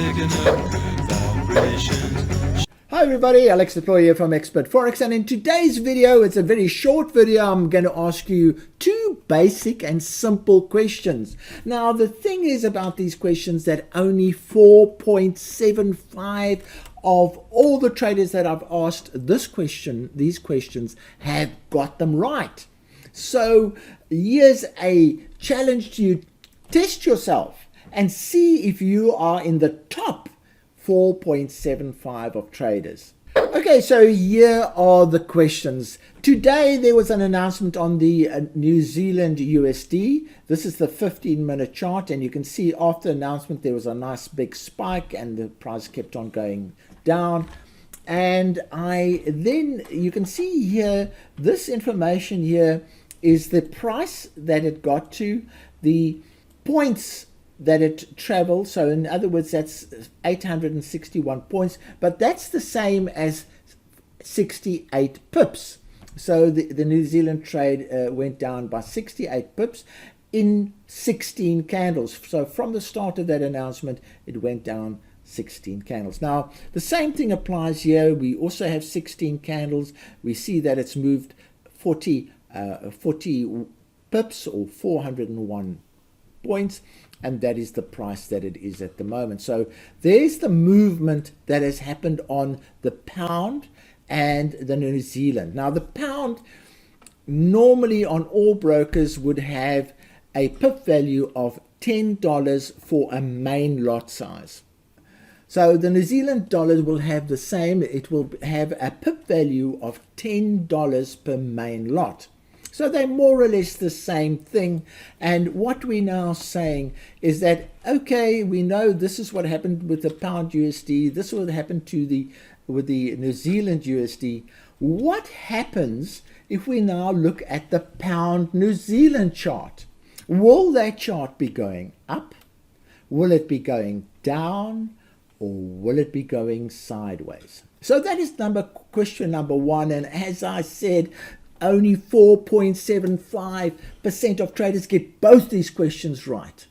picking up good vibrations. Hi everybody, Alex the Pro here from Expert Forex, and in today's video, it's a very short video. I'm going to ask you two basic and simple questions. Now the thing is about these questions that only 4.75 of all the traders that I've asked these questions have got them right. So here's a challenge to you. Test yourself and see if you are in the top 4.75 of traders. Okay, so here are the questions. Today there was an announcement on the New Zealand USD. This is the 15-minute chart, and you can see after the announcement there was a nice big spike and the price kept on going down. And then you can see here, this information here is the price that it got to, the points that it traveled. So in other words, that's 861 points, but that's the same as 68 pips. So the New Zealand trade went down by 68 pips in 16 candles. So from the start of that announcement, it went down 16 candles. Now the same thing applies here. We also have 16 candles. We see that it's moved 40 pips or 401 points, and that is the price that it is at the moment. So there's the movement that has happened on the pound and the New Zealand. Now the pound normally on all brokers would have a pip value of $10 for a main lot size. So the New Zealand dollar will have the same. It will have a pip value of $10 per main lot. So they're more or less the same thing. And what we're now saying is that, okay, we know this is what happened with the pound USD. This is what happened with the New Zealand USD. What happens if we now look at the pound New Zealand chart? Will that chart be going up? Will it be going down? Or will it be going sideways? So that is question number one. And as I said, only 4.75% of traders get both these questions right.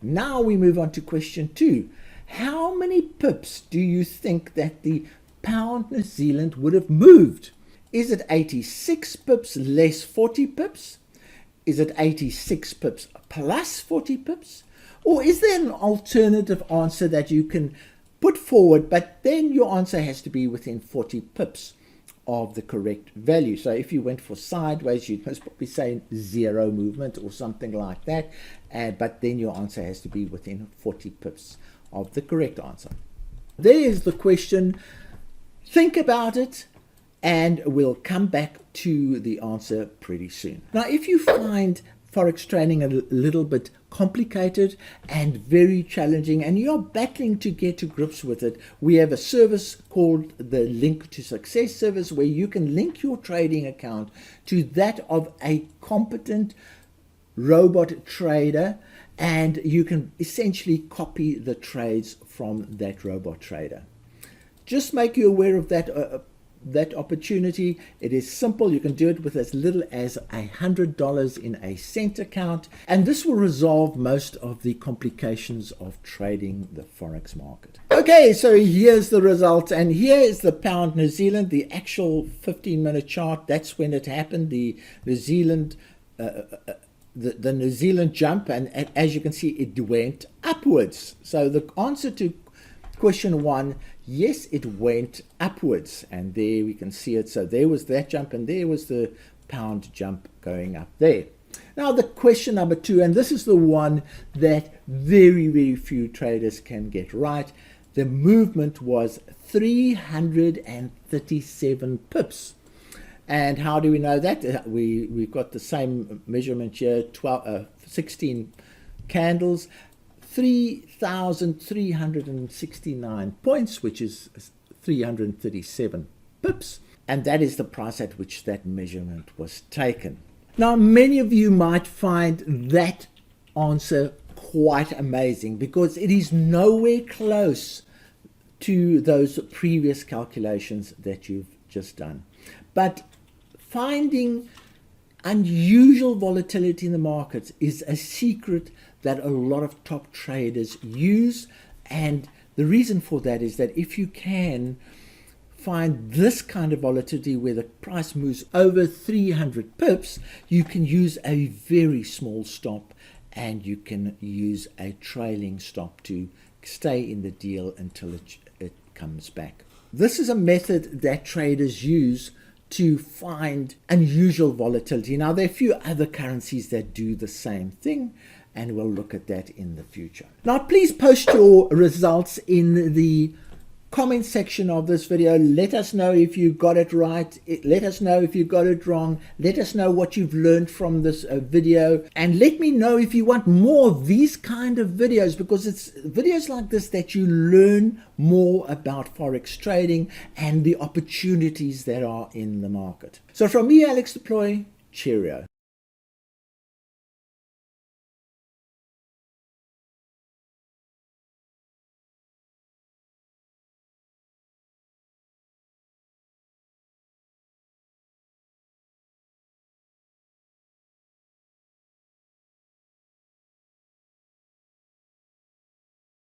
Now we move on to question two. How many pips do you think that the pound New Zealand would have moved? Is it 86 pips less 40 pips? Is it 86 pips plus 40 pips? Or is there an alternative answer that you can put forward, but then your answer has to be within 40 pips of the correct value? So if you went for sideways, you'd most probably say zero movement or something like that, but then your answer has to be within 40 pips of the correct answer. There is the question. Think about it, and we'll come back to the answer pretty soon. Now, if you find Forex trading a little bit complicated and very challenging, and you're battling to get to grips with it, we have a service called the Link to Success service, where you can link your trading account to that of a competent robot trader, and you can essentially copy the trades from that robot trader. Just make you aware of that opportunity. It is simple. You can do it with as little as $100 in a cent account, and this will resolve most of the complications of trading the Forex market. Okay, so here's the result, and here is the pound New Zealand, the actual 15-minute chart. That's when it happened, the New Zealand the New Zealand jump, and as you can see, it went upwards. So the answer to question one, yes, it went upwards, and there we can see it. So there was that jump, and there was the pound jump going up there. Now the question number two, and this is the one that very, very few traders can get right. The movement was 337 pips. And how do we know that? We've got the same measurement here, 16 candles, 3,369 points, which is 337 pips, and that is the price at which that measurement was taken. Now, many of you might find that answer quite amazing because it is nowhere close to those previous calculations that you've just done. But finding unusual volatility in the markets is a secret that a lot of top traders use, and The reason for that is that if you can find this kind of volatility where the price moves over 300 pips, you can use a very small stop, and you can use a trailing stop to stay in the deal until it comes back. This is a method that traders use to find unusual volatility. Now, there are a few other currencies that do the same thing, and we'll look at that in the future. Now, please post your results in the comment section of this video. Let us know if you got it right. Let us know if you got it wrong. Let us know what you've learned from this video, and let me know if you want more of these kind of videos, because it's videos like this that you learn more about Forex trading and the opportunities that are in the market. So from me, Alex Deploy, cheerio.